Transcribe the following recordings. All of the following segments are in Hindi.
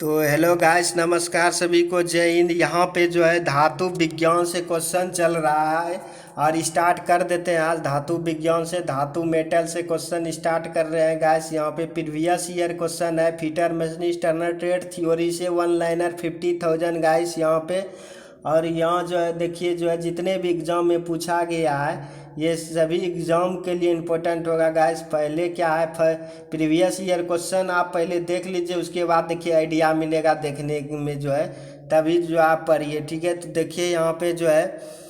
तो हेलो गाइस, नमस्कार सभी को, जय हिंद। यहाँ पे जो है धातु विज्ञान से क्वेश्चन चल रहा है और स्टार्ट कर देते हैं। आज धातु विज्ञान से, धातु मेटल से क्वेश्चन स्टार्ट कर रहे हैं गाइस। यहाँ पे प्रीवियस ईयर क्वेश्चन है, fitter machinist Turner trade theory से 1 लाइनर 50,000 गाइस यहाँ पे। और यहाँ जो है देखिए, जो है जितने भी एग्ज़ाम में पूछा गया है ये सभी एग्ज़ाम के लिए इम्पोर्टेंट होगा गाइस। पहले क्या है, प्रीवियस ईयर क्वेश्चन आप पहले देख लीजिए, उसके बाद देखिए आइडिया मिलेगा देखने में जो है, तभी जो आप पढ़िए, ठीक है। तो देखिए यहाँ पे जो है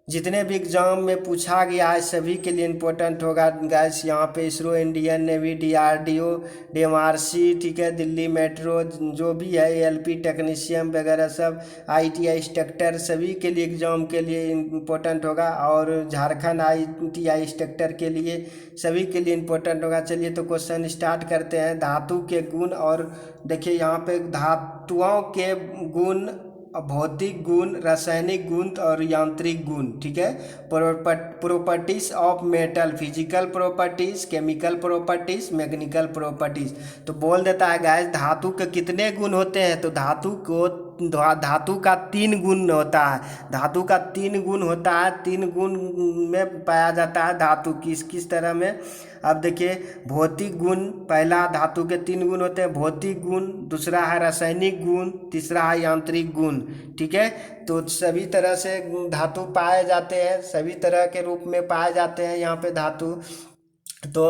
जितने भी एग्ज़ाम में पूछा गया है सभी के लिए इम्पोर्टेंट होगा गाइस। यहाँ पे ISRO, Indian navy, DRDO, DMRC, ठीक है, दिल्ली मेट्रो, जो भी है एएलपी टेक्नीशियन वगैरह सब, आईटीआई इंस्ट्रक्टर, सभी के लिए एग्ज़ाम के लिए इम्पोर्टेंट होगा। और झारखंड आईटीआई इंस्ट्रक्टर के लिए, सभी के लिए इम्पोर्टेंट होगा। चलिए तो क्वेश्चन स्टार्ट करते हैं। धातु के गुण, और देखिए यहाँ पे धातुओं के गुण, भौतिक गुण, रासायनिक गुण और यांत्रिक गुण, ठीक है। Properties of metal, physical properties, chemical properties, mechanical properties. तो बोल देता है गाइस धातु के कितने गुण होते हैं, तो धातु का 3 गुण होता है। धातु का 3 गुण होता है, 3 गुण में पाया जाता है धातु। किस किस तरह में, अब देखिए भौतिक गुण, पहला धातु के 3 गुण होते हैं, भौतिक गुण, दूसरा है रासायनिक गुण, तीसरा है यांत्रिक गुण, ठीक है। तो सभी तरह से धातु पाए जाते हैं, सभी तरह के रूप में पाए जाते हैं यहाँ पे धातु। तो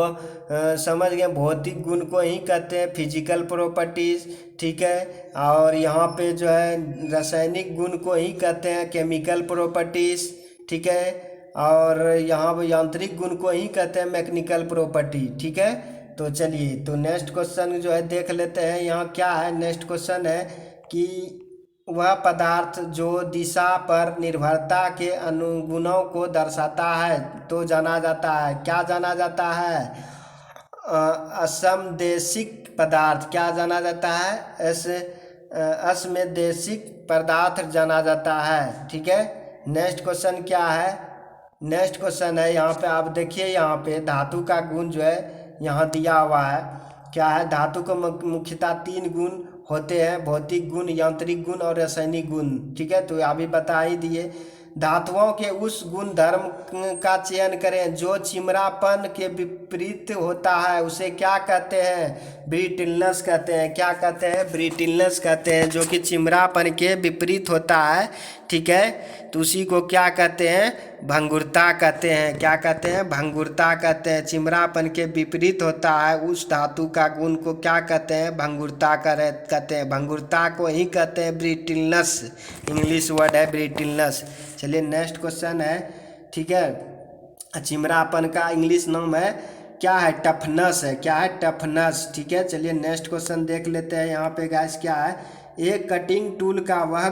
समझ गए, भौतिक गुण को ही कहते हैं फिजिकल प्रॉपर्टीज, ठीक है। और यहाँ पे जो है रासायनिक गुण को ही कहते हैं केमिकल प्रॉपर्टीज, ठीक है। और यहाँ पर यांत्रिक गुण को ही कहते हैं मैकेनिकल प्रॉपर्टी, ठीक है। तो चलिए तो नेक्स्ट क्वेश्चन जो है देख लेते हैं। यहाँ क्या है, नेक्स्ट क्वेश्चन है कि वह पदार्थ जो दिशा पर निर्भरता के अनुगुणों को दर्शाता है तो जाना जाता है, क्या जाना जाता है, असमदेशिक पदार्थ, क्या जाना जाता है, असमदेशिक पदार्थ जाना जाता है, ठीक है। नेक्स्ट क्वेश्चन क्या है, नेक्स्ट क्वेश्चन है यहाँ पे, आप देखिए यहाँ पे धातु का गुण जो है यहाँ दिया हुआ है, क्या है, धातु को मुख्यतः 3 गुण होते हैं, भौतिक गुण, यांत्रिक गुण और रासायनिक गुण, ठीक है। तो अभी बता ही दिए। धातुओं के उस गुण धर्म का चयन करें जो चिमरापन के विपरीत होता है, उसे क्या कहते हैं, ब्रिटलनेस कहते हैं। क्या कहते हैं, ब्रिटलनेस कहते हैं, जो कि चिमरापन के विपरीत होता है, ठीक है। तो उसी को क्या कहते हैं, भंगुरता कहते हैं। क्या कहते हैं, भंगुरता कहते हैं। चिमरापन के विपरीत होता है उस धातु का गुण को क्या कहते हैं, भंगुरता कहते हैं। भंगुरता को ही कहते हैं ब्रिटलनेस, इंग्लिश वर्ड है ब्रिटलनेस। चलिए नेक्स्ट क्वेश्चन है, ठीक है। चिमरापन का इंग्लिश नाम है क्या है, टफनेस है, क्या है, टफनेस, ठीक है। चलिए नेक्स्ट क्वेश्चन देख लेते हैं। यहाँ पे गाइस क्या है, एक कटिंग टूल का वह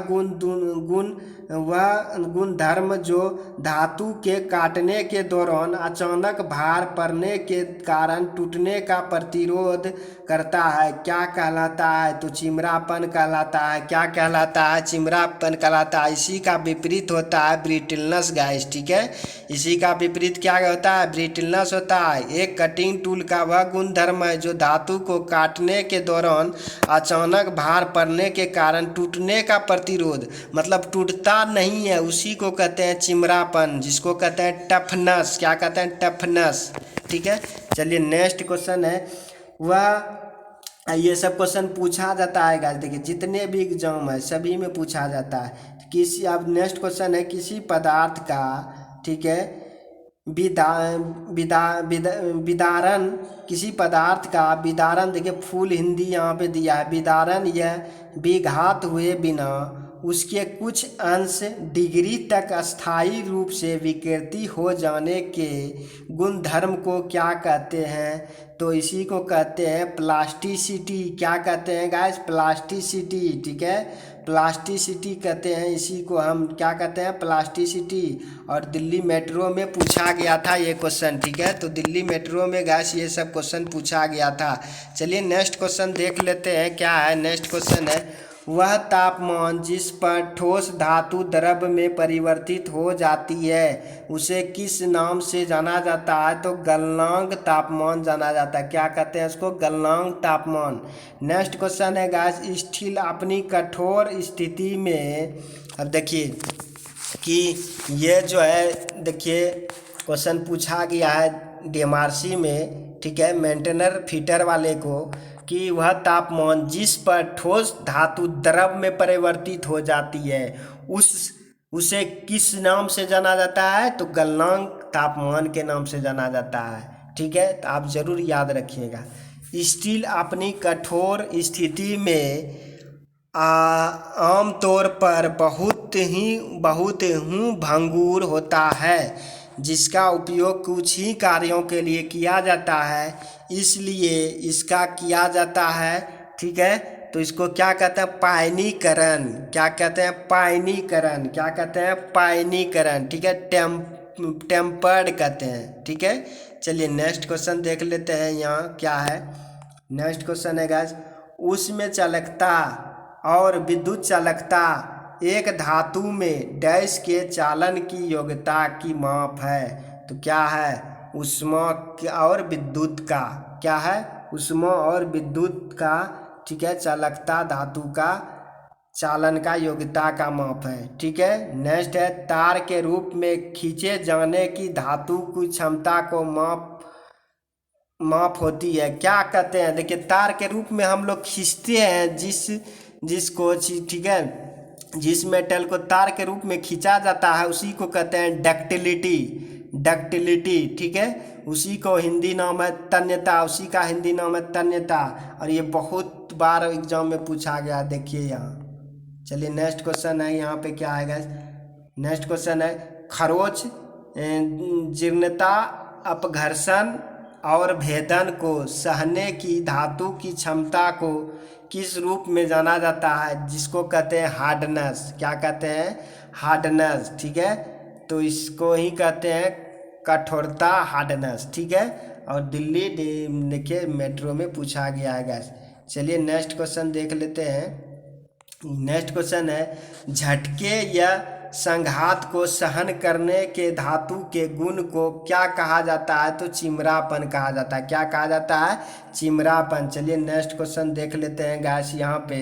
गुण धर्म जो धातु के काटने के दौरान अचानक भार पड़ने के कारण टूटने का प्रतिरोध करता है, क्या कहलाता है, तो चिमरापन कहलाता है। क्या कहलाता है, चिमरापन कहलाता है। इसी का विपरीत होता है ब्रिटलनेस गाइस, ठीक है। इसी का विपरीत क्या होता है, ब्रिटलनेस होता है। एक कटिंग टूल का वह गुण धर्म है जो धातु को काटने के दौरान अचानक भार पड़ने के कारण टूटने का प्रतिरोध, मतलब टूटता नहीं है, उसी को कहते हैं चिमरापन, जिसको कहते हैं टफनेस। क्या कहते हैं, टफनेस, ठीक है। चलिए नेक्स्ट क्वेश्चन है, वह ये सब क्वेश्चन पूछा जाता है गाइस, देखिए जितने भी एग्जाम है सभी में पूछा जाता है। किसी, अब नेक्स्ट क्वेश्चन है, किसी पदार्थ का, ठीक है, विदारण, किसी पदार्थ का विदारण, देखिए फुल हिंदी यहाँ पे दिया है, विदारण यह विघात हुए बिना उसके कुछ अंश डिग्री तक अस्थायी रूप से विकृति हो जाने के गुणधर्म को क्या कहते हैं, तो इसी को कहते हैं प्लास्टिसिटी। क्या कहते हैं गाइस, प्लास्टिसिटी, ठीक है, प्लास्टिसिटी कहते हैं इसी को हम, क्या कहते हैं, प्लास्टिसिटी। और दिल्ली मेट्रो में पूछा गया था ये क्वेश्चन, ठीक है। तो दिल्ली मेट्रो में गाइस ये सब क्वेश्चन पूछा गया था। चलिए नेक्स्ट क्वेश्चन देख लेते हैं, क्या है, नेक्स्ट क्वेश्चन है, वह तापमान जिस पर ठोस धातु द्रव में परिवर्तित हो जाती है उसे किस नाम से जाना जाता है? तो गलनांक तापमान जाना जाता है। क्या कहते हैं इसको? गलनांक तापमान। नेक्स्ट क्वेश्चन है गाइस, स्टील अपनी कठोर स्थिति में, अब देखिए कि ये जो है, देखिए क्वेश्चन पूछा गया है डीएमआरसी में, ठीक है, मेंटेनर फिटर वाले को, कि वह तापमान जिस पर ठोस धातु द्रव में परिवर्तित हो जाती है उसे किस नाम से जाना जाता है? तो गलनांक तापमान के नाम से जाना जाता है। ठीक है, तो आप जरूर याद रखिएगा। स्टील अपनी कठोर स्थिति में आमतौर पर बहुत ही भंगुर होता है, जिसका उपयोग कुछ ही कार्यों के लिए किया जाता है, इसलिए इसका किया जाता है। ठीक है, तो इसको क्या कहते हैं? पायनीकरण। क्या कहते हैं? पायनीकरण। क्या कहते हैं? पायनीकरण। ठीक है, टेम्पर्ड कहते हैं। ठीक है, चलिए नेक्स्ट क्वेश्चन देख लेते हैं। यहाँ क्या है? नेक्स्ट क्वेश्चन है गाइस, उसमें चालकता और विद्युत चालकता एक धातु में डैश के चालन की योग्यता की माप है। तो क्या है? ऊष्मा और विद्युत का, क्या है? ऊष्मा और विद्युत का, ठीक है, चालकता धातु का चालन का योग्यता का माप है। ठीक है, नेक्स्ट है, तार के रूप में खींचे जाने की धातु की क्षमता को माप होती है। क्या कहते हैं? देखिए, तार के रूप में हम लोग खींचते हैं जिसको, ठीक है, जिस मेटल को तार के रूप में खींचा जाता है उसी को कहते हैं डक्टिलिटी। डक्टिलिटी, ठीक है, उसी को हिंदी नाम है तन्यता, उसी का हिंदी नाम है तन्यता। और ये बहुत बार एग्जाम में पूछा गया, देखिए यहाँ। चलिए नेक्स्ट क्वेश्चन है, यहाँ पे क्या है? नेक्स्ट क्वेश्चन है, खरोच जीर्णता, अपघर्षण और भेदन को सहने की धातु की क्षमता को किस रूप में जाना जाता है? जिसको कहते हैं हार्डनेस। क्या कहते हैं? हार्डनेस। ठीक है, तो इसको ही कहते हैं कठोरता, हार्डनेस। ठीक है, और दिल्ली देखिए मेट्रो में पूछा गया है गैस। चलिए नेक्स्ट क्वेश्चन देख लेते हैं। नेक्स्ट क्वेश्चन है, झटके या संघात को सहन करने के धातु के गुण को क्या कहा जाता है? तो चिमरापन कहा जाता है। क्या कहा जाता है? चिमरापन। चलिए नेक्स्ट क्वेश्चन देख लेते हैं गाइस। यहाँ पे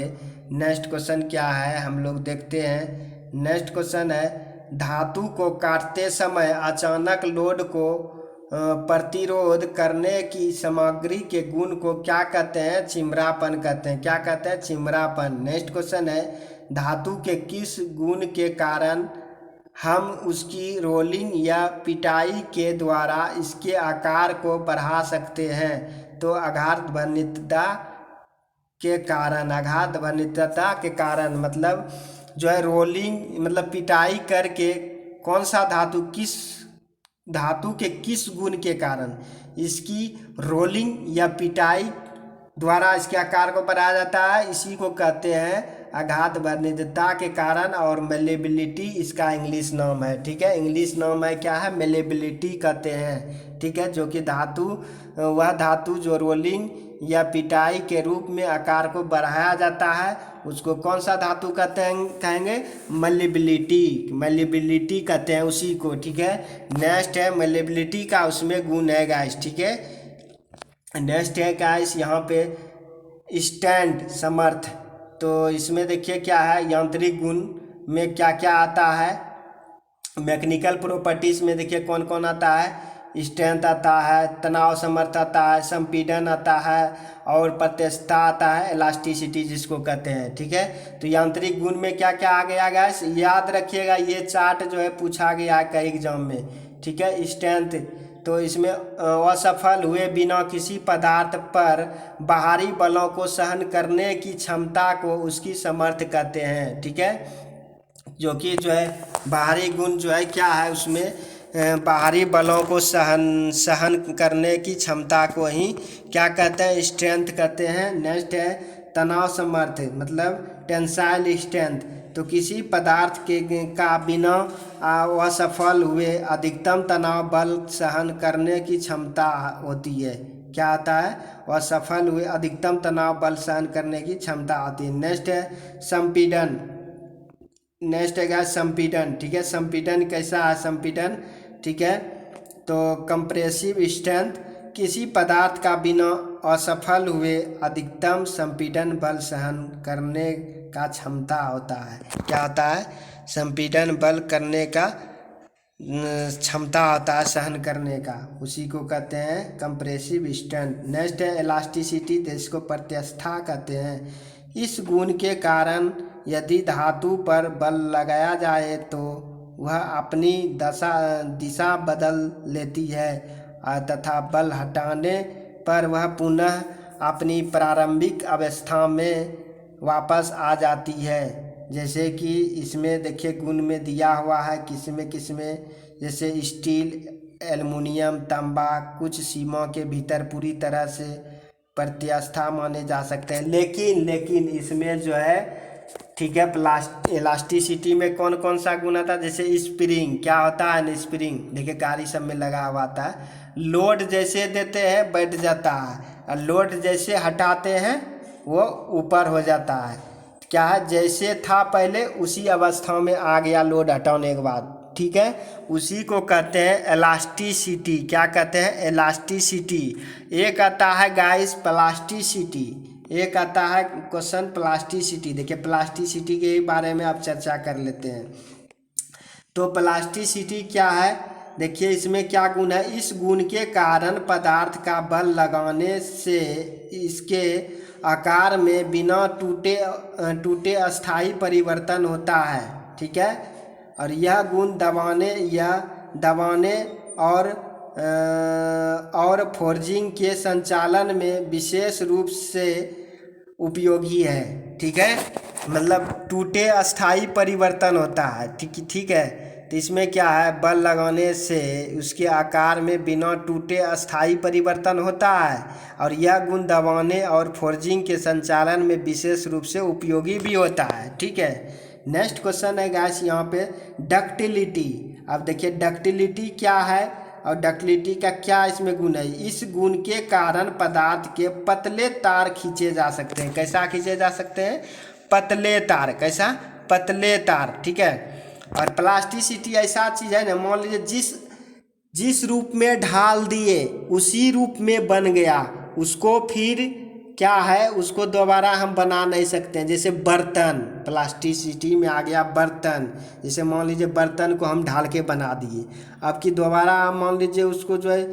नेक्स्ट क्वेश्चन क्या है हम लोग देखते हैं। नेक्स्ट क्वेश्चन है, धातु को काटते समय अचानक लोड को प्रतिरोध करने की सामग्री के गुण को क्या कहते हैं? चिमरापन कहते हैं। क्या कहते हैं? चिमरापन। नेक्स्ट क्वेश्चन है, धातु के किस गुण के कारण हम उसकी रोलिंग या पिटाई के द्वारा इसके आकार को बढ़ा सकते हैं? तो आघात भंजितता के कारण। आघात भंजितता के कारण मतलब जो है रोलिंग, मतलब पिटाई करके कौन सा धातु, किस धातु के किस गुण के कारण इसकी रोलिंग या पिटाई द्वारा इसके आकार को बढ़ाया जाता है, इसी को कहते हैं आघात भंजितता के कारण। और मेलेबिलिटी इसका इंग्लिश नाम है। ठीक है, इंग्लिश नाम है क्या है? मेलेबिलिटी कहते हैं। ठीक है, जो कि वह धातु जो रोलिंग या पिटाई के रूप में आकार को बढ़ाया जाता है उसको कौन सा धातु कहते हैं? कहेंगे मलेबिलिटी। मलेबिलिटी कहते हैं उसी को। ठीक है, नेक्स्ट है मलेबिलिटी का, उसमें गुण है गाइस। ठीक है, नेक्स्ट है गाइस यहाँ पे स्टैंड समर्थ। तो इसमें देखिए क्या है, यांत्रिक गुण में क्या क्या आता है। मैकेनिकल प्रॉपर्टीज में देखिए कौन कौन आता है। स्ट्रेंथ आता है, तनाव समर्थ आता है, संपीड़न आता है और प्रत्यक्षता आता है, इलास्टिसिटी जिसको कहते हैं। ठीक है, तो यांत्रिक गुण में क्या क्या आ गया गैस, याद रखिएगा। ये चार्ट जो है पूछा गया है कई एग्जाम में। ठीक है, स्ट्रेंथ, तो इसमें असफल हुए बिना किसी पदार्थ पर बाहरी बलों को सहन करने की क्षमता को उसकी समर्थ कहते हैं। ठीक है, जो कि जो है बाहरी गुण जो है क्या है उसमें, बाहरी बलों को सहन करने की क्षमता को ही क्या कहते हैं? स्ट्रेंथ कहते हैं। नेक्स्ट है तनाव समर्थ, मतलब टेंसाइल स्ट्रेंथ। तो किसी पदार्थ का बिना असफल हुए अधिकतम तनाव बल सहन करने की क्षमता होती है। क्या आता है, असफल हुए, अधिकतम तनाव बल सहन करने की क्षमता आती है। नेक्स्ट है संपीड़न। नेक्स्ट है गैस संपीड़न, ठीक है। संपीड़न कैसा है संपीड़न, ठीक है। तो कंप्रेसिव स्ट्रेंथ, किसी पदार्थ का बिना असफल हुए अधिकतम संपीड़न बल सहन करने का क्षमता होता है। क्या होता है, संपीड़न बल करने का क्षमता होता है, सहन करने का, उसी को कहते हैं कंप्रेसिव स्ट्रेंथ। नेक्स्ट है इलास्टिसिटी, जिसको प्रत्यास्थता कहते हैं। इस गुण के कारण यदि धातु पर बल लगाया जाए तो वह अपनी दिशा बदल लेती है तथा बल हटाने पर वह पुनः अपनी प्रारंभिक अवस्था में वापस आ जाती है। जैसे कि इसमें देखिए गुण में दिया हुआ है किसमें जैसे स्टील, एल्युमिनियम, तांबा कुछ सीमा के भीतर पूरी तरह से प्रत्यास्था माने जा सकते हैं। लेकिन इसमें जो है, ठीक है, इलास्टिसिटी में कौन कौन सा गुण आता है, जैसे स्प्रिंग, क्या होता है ना स्प्रिंग, देखिए गाड़ी सब में लगा हुआ आता है, लोड जैसे देते हैं बैठ जाता है और लोड जैसे हटाते हैं वो ऊपर हो जाता है। क्या है, जैसे था पहले उसी अवस्था में आ गया लोड हटाने के बाद, ठीक है, उसी को कहते हैं इलास्टिसिटी। क्या कहते हैं, इलास्टिसिटी। एक आता है गाइस प्लास्टिसिटी, एक आता है क्वेश्चन प्लास्टिसिटी। देखिए प्लास्टिसिटी के बारे में आप चर्चा कर लेते हैं। तो प्लास्टिसिटी क्या है, देखिए इसमें क्या गुण है, इस गुण के कारण पदार्थ का बल लगाने से इसके आकार में बिना टूटे अस्थायी परिवर्तन होता है, ठीक है। और यह गुण दबाने और फोर्जिंग के संचालन में विशेष रूप से उपयोगी है, ठीक है। मतलब टूटे अस्थायी परिवर्तन होता है, ठीक है। तो इसमें क्या है, बल लगाने से उसके आकार में बिना टूटे अस्थायी परिवर्तन होता है और यह गुण दबाने और फोर्जिंग के संचालन में विशेष रूप से उपयोगी भी होता है, ठीक है। नेक्स्ट क्वेश्चन है गैस यहाँ पे डक्टिलिटी। अब देखिए डक्टिलिटी क्या है और डक्टिलिटी का क्या इसमें गुण है। इस गुण के कारण पदार्थ के पतले तार खींचे जा सकते हैं। कैसा खींचे जा सकते हैं, पतले तार, कैसा, पतले तार, ठीक है। और प्लास्टिसिटी ऐसा चीज़ है ना, मान लीजिए जिस रूप में ढाल दिए उसी रूप में बन गया, उसको फिर क्या है, उसको दोबारा हम बना नहीं सकते हैं। जैसे बर्तन, प्लास्टिसिटी में आ गया बर्तन, जैसे मान लीजिए बर्तन को हम ढाल के बना दिए, अब कि दोबारा मान लीजिए उसको जो है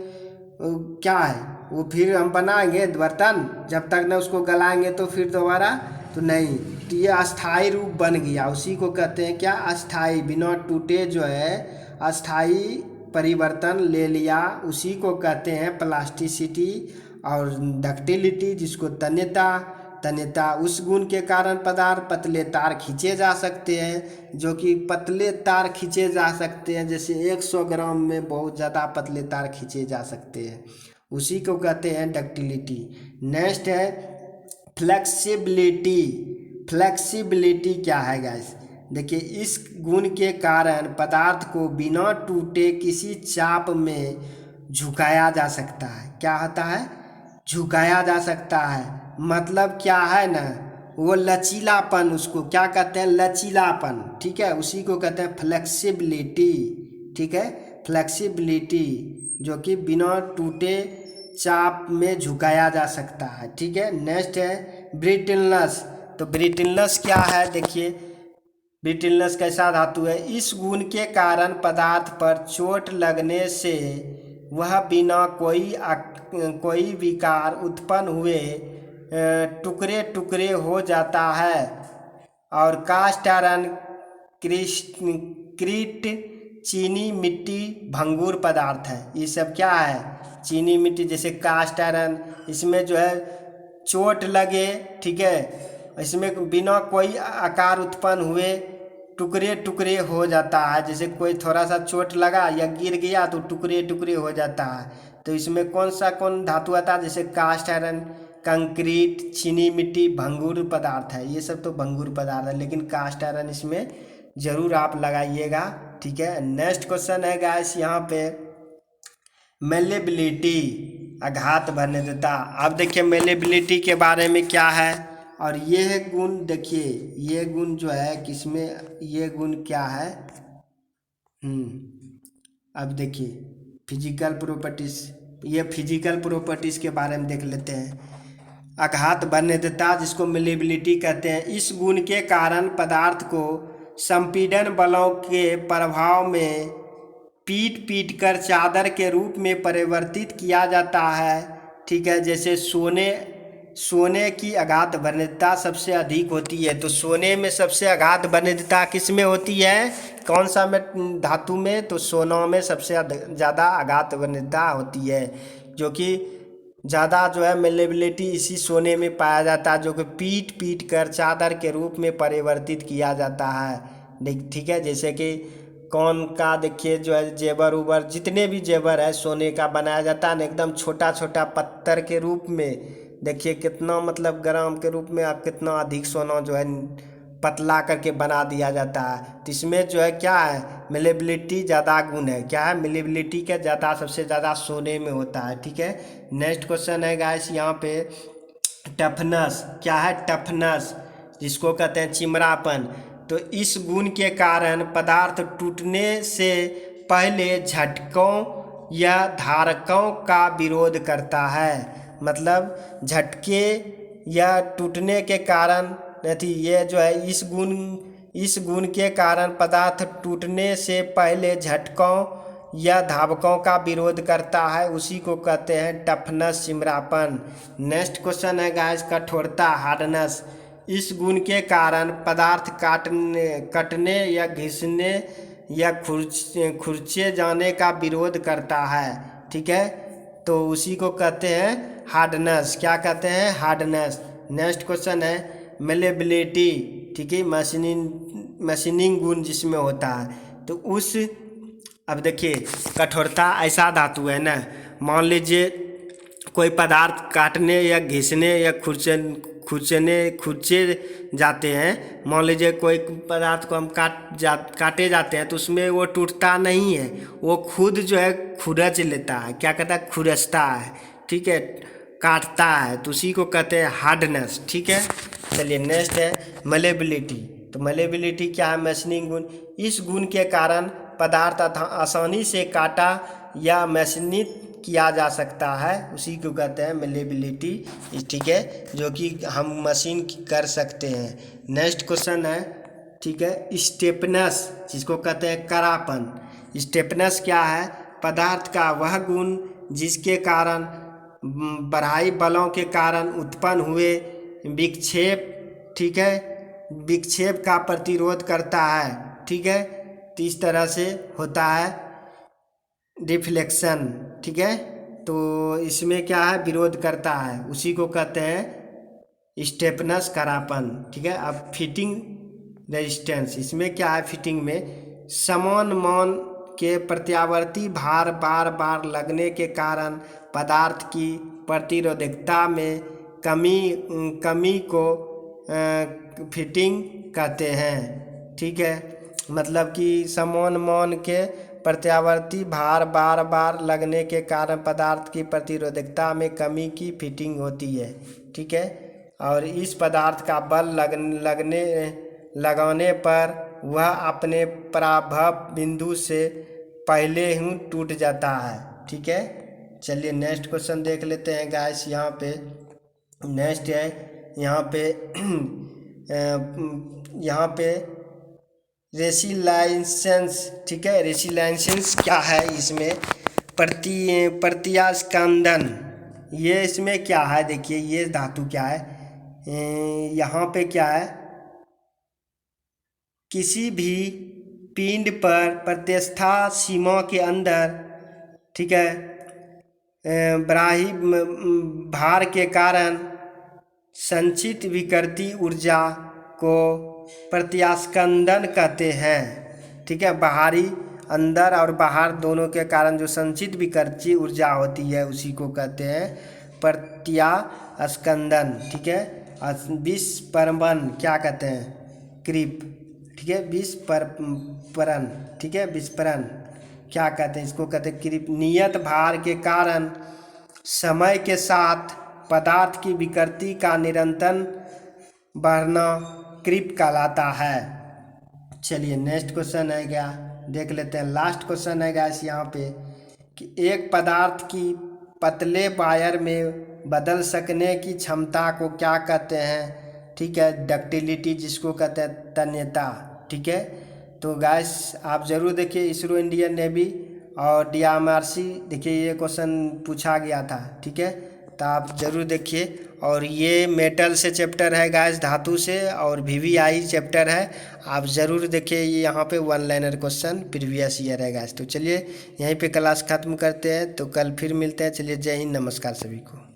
क्या है वो फिर हम बनाएंगे बर्तन, जब तक न उसको गलाएंगे तो फिर दोबारा तो नहीं। तो ये अस्थाई रूप बन गया, उसी को कहते हैं क्या, अस्थाई, बिना टूटे जो है अस्थाई परिवर्तन ले लिया, उसी को कहते हैं प्लास्टिसिटी। और डक्टिलिटी जिसको तन्यता, उस गुण के कारण पदार्थ पतले तार खींचे जा सकते हैं, जो कि पतले तार खींचे जा सकते हैं, जैसे 100 ग्राम में बहुत ज़्यादा पतले तार खींचे जा सकते हैं, उसी को कहते हैं डक्टिलिटी। नेक्स्ट है फ्लेक्सिबिलिटी। फ्लेक्सिबिलिटी क्या है गाइस, देखिए इस गुण के कारण पदार्थ को बिना टूटे किसी चाप में झुकाया जा सकता है। क्या होता है, झुकाया जा सकता है, मतलब क्या है ना, वो लचीलापन, उसको क्या कहते हैं, लचीलापन, ठीक है, उसी को कहते हैं फ्लेक्सिबिलिटी, ठीक है। फ्लेक्सिबिलिटी जो कि बिना टूटे चाप में झुकाया जा सकता है, ठीक है। नेक्स्ट है ब्रिटलनेस। तो ब्रिटलनेस क्या है, देखिए ब्रिटलनेस कैसा धातु है, इस गुण के कारण पदार्थ पर चोट लगने से वह बिना कोई विकार उत्पन्न हुए टुकड़े टुकड़े हो जाता है। और कास्ट आयरन, क्रीट, चीनी मिट्टी भंगुर पदार्थ है। ये सब क्या है, चीनी मिट्टी, जैसे कास्ट आयरन, इसमें जो है चोट लगे, ठीक है, इसमें बिना कोई आकार उत्पन्न हुए टुकड़े टुकड़े हो जाता है। जैसे कोई थोड़ा सा चोट लगा या गिर गया तो टुकड़े टुकड़े हो जाता है। तो इसमें कौन धातु आता है, जैसे कास्ट आयरन, कंक्रीट, चीनी मिट्टी भंगुर पदार्थ है। ये सब तो भंगुर पदार्थ है, लेकिन कास्ट आयरन इसमें जरूर आप लगाइएगा, ठीक है। नेक्स्ट क्वेश्चन है गाइस यहाँ पे मेलेबिलिटी। आघात भरने देता। अब देखिए मेलेबिलिटी के बारे में क्या है, और ये गुण देखिए, ये गुण जो है किसमें, ये गुण क्या है। अब देखिए फिजिकल प्रॉपर्टीज, ये फिजिकल प्रॉपर्टीज के बारे में देख लेते हैं। आघात भरने देता जिसको मेलेबिलिटी कहते हैं, इस गुण के कारण पदार्थ को संपीड़न बलों के प्रभाव में पीट पीट कर चादर के रूप में परिवर्तित किया जाता है। ठीक है, जैसे सोने की आघात भरनेता सबसे अधिक होती है, तो सोने में सबसे आघात भरनेता किस में होती है, कौन सा में धातु में, तो सोना में सबसे ज़्यादा आघात भरनेता होती है, जो कि ज़्यादा जो है मेलेबिलिटी इसी सोने में पाया जाता है, जो कि पीट पीट कर चादर के रूप में परिवर्तित किया जाता है। ठीक है, जैसे कि कौन का देखिए जो है जेवर उबर, जितने भी जेवर है सोने का बनाया जाता है ना, एकदम छोटा छोटा पत्थर के रूप में, देखिए कितना मतलब ग्राम के रूप में आप कितना अधिक सोना जो है पतला करके बना दिया जाता है। तो इसमें जो है क्या है, मेलेबिलिटी ज़्यादा गुण है, क्या है, मेलेबिलिटी का ज़्यादा सबसे ज़्यादा सोने में होता है। ठीक है, नेक्स्ट क्वेश्चन है गाइस यहाँ पे, टफनेस क्या है, टफनेस जिसको कहते हैं चिमरापन। तो इस गुण के कारण पदार्थ टूटने से पहले झटकों या धारकों का विरोध करता है, मतलब झटके या टूटने के कारण नहीं, ये जो है इस गुण के कारण पदार्थ टूटने से पहले झटकों या धावकों का विरोध करता है, उसी को कहते हैं टफनेस, चिमरापन। नेक्स्ट क्वेश्चन है गाइस, कठोरता, हार्डनेस। इस गुण के कारण पदार्थ कटने या घिसने या खुरचे जाने का विरोध करता है। ठीक है, तो उसी को कहते हैं हार्डनेस, क्या कहते हैं, हार्डनेस। नेक्स्ट क्वेश्चन है मेलेबिलिटी। ठीक है, मशीनिंग गुण जिसमें होता है, तो उस, अब देखिए कठोरता ऐसा धातु है ना, मान लीजिए कोई पदार्थ काटने या घिसने या खुरचे जाते हैं, मान लीजिए कोई पदार्थ को हम काटे जाते हैं, तो उसमें वो टूटता नहीं है, वो खुद जो है खुरच लेता है, क्या कहता है, खुरचता है। ठीक है, काटता है, तो उसी को कहते हैं हार्डनेस। ठीक है, चलिए नेक्स्ट है मेलेबिलिटी। तो मेलेबिलिटी क्या है, मैशनिंग गुण। इस गुण के कारण पदार्थ आसानी से काटा या मैशनित किया जा सकता है, उसी को कहते हैं मेलेबिलिटी। ठीक है, जो कि हम मशीन कर सकते हैं। नेक्स्ट क्वेश्चन है, ठीक है, स्टेपनेस जिसको कहते हैं करापन। स्टेपनेस क्या है, पदार्थ का वह गुण जिसके कारण बढ़ाई बलों के कारण उत्पन्न हुए विक्षेप, ठीक है, विक्षेप का प्रतिरोध करता है। ठीक है, तो इस तरह से होता है डिफ्लेक्शन। ठीक है, तो इसमें क्या है, विरोध करता है, उसी को कहते हैं स्टेपनेस, करापन। ठीक है, अब फिटिंग रेजिस्टेंस, इसमें क्या है, फिटिंग में समान मान के प्रत्यावर्ती भार बार बार लगने के कारण पदार्थ की प्रतिरोधकता में कमी को फिटिंग कहते हैं। ठीक है, मतलब कि समान मान के प्रत्यावर्ती भार बार बार लगने के कारण पदार्थ की प्रतिरोधकता में कमी की फिटिंग होती है। ठीक है, और इस पदार्थ का बल लगाने पर वह अपने पराभव बिंदु से पहले ही टूट जाता है। ठीक है, चलिए नेक्स्ट क्वेश्चन देख लेते हैं गाइस। यहाँ पे नेक्स्ट है, यहाँ पे यहाँ पे रेसिलाइसेंस। ठीक है, रेसिलाइसेंस क्या है, इसमें प्रत्यास्कंदन, ये इसमें क्या है, देखिए ये धातु क्या है, यहाँ पे क्या है, किसी भी पिंड पर प्रत्यस्था सीमा के अंदर, ठीक है, बराही भार के कारण संचित विकृति ऊर्जा को प्रत्यास्कंदन कहते हैं। ठीक है, बाहरी, अंदर और बाहर दोनों के कारण जो संचित विकृति ऊर्जा होती है, उसी को कहते हैं प्रत्यास्कंदन। ठीक है, विस्परन क्या कहते हैं, क्रीप। ठीक है, विस्परन, ठीक है, विस्परन क्या कहते हैं, इसको कहते हैं क्रीप। नियत भार के कारण समय के साथ पदार्थ की विकृति का निरंतर बढ़ना क्रीप कहलाता है। चलिए नेक्स्ट क्वेश्चन है क्या, देख लेते हैं। लास्ट क्वेश्चन है गाइस यहाँ पे कि एक पदार्थ की पतले वायर में बदल सकने की क्षमता को क्या कहते हैं? ठीक है, डक्टिलिटी जिसको कहते हैं, तन्यता। ठीक है, तो गाइस आप ज़रूर देखिए इसरो इंडियन नेवी और DMRC, देखिए ये क्वेश्चन पूछा गया था। ठीक है, तो आप ज़रूर देखिए। और ये मेटल से चैप्टर है गाइस, धातु से, और VVI चैप्टर है। आप ज़रूर देखिए, ये यहाँ पे 1 लाइनर क्वेश्चन प्रीवियस ईयर है गाइस। तो चलिए यहीं पे क्लास ख़त्म करते हैं, तो कल फिर मिलते हैं। चलिए जय हिंद, नमस्कार सभी को।